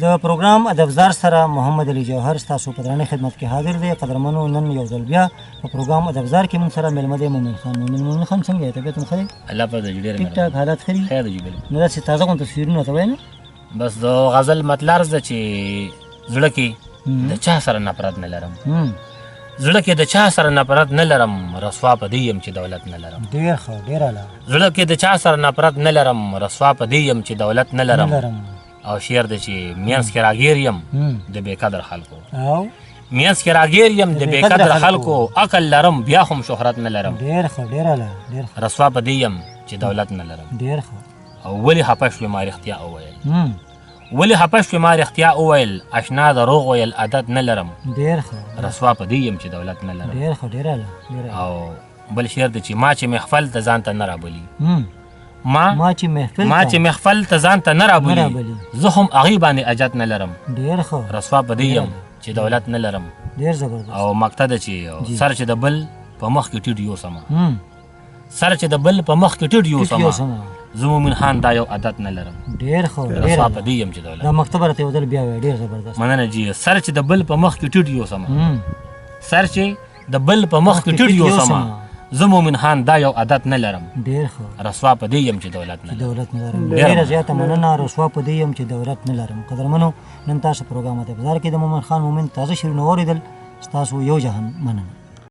د پروګرام ادبزار سره محمد علي جوهر ستاسو په درنه خدمت کې حاضر دی. قدرمنو نن یو ځل بیا په پروګرام ادبزار کې موږ سره مېلمه دی مومن خان. مومن خان څنګه یې طبیعت مو ښه دی؟ الله په دې ډېر ټیک ټاک حالات ښه دي؟ خیر دی بالکل. نو داسې تازه غون تصویرونه ته وایي نه بس د غزل مطلب ده چې زړه کې د چا سره نفرت نه لرم، زړه کې د چا سره نفرت نه لرم، رسوا په دې یم چې دولت نه لرم. ډېر ښه ډېر اعلی. زړه کې د چا سره نفرت نه لرم، رسوا په دې یم چې دولت نه لرم. او شعر دی چې میانس کې راګیر یم د بې قدر خلکو، او میانس کې راګیر یم د بې قدر خلکو، عقل لرم بیا هم شهرت نه لرم. ډېر ښه ډېر اعلی ډېر ښه. رسوا په دې یم چې دولت نه لرم. ډېر ښه. او ولې خفه شوې ما رښتیا وویل، ولې خفه شوې ما رښتیا وویل، اشنا دروغ ویل عادت نه لرم. ډېر ښه. رسوا په دې یم چې دولت نه لرم. ډېر ښه ډېر اعلی. او بل شعر دی چې ما چې محفل ته ځان ته نه رابلي، ما چې محفل ته ځان ته نه رابلي، زه هم هغې باندې اجت نه لرم. ډېر ښه. رسوا په دې یم چې دولت نه لرم. ډېر زبردست. او مقطع ده چې سر چې د بل په مخ کې ټیټ یوسمه، سر چې د بل په مخ کې ټیټ یوسمه، زه مومن خان دا یو عادت نه لرم. ډېر ښه ډېر رسوا په دې یم چې دولت. دا مکتبه راته یو ځل بیا وایي. ډېر زبردست. مننه جي. سر چې د بل په مخ کې ټیټ یوسمه، سر چې د بل په مخ کې ټیټ یوسمه، زه مومن خان دا یو عادت نه لرم. ډېر ښه. رسوا په دې یم چې دولت نه لرم. ډېره زیاته مننه. رسوا په دې یم چې دولت نه لرم. قدرمنو نن تاسو پروګرام ادبزار کې د مومن خان مومن تازه شعرونه واورېدل. ستاسو یو جهان مننه.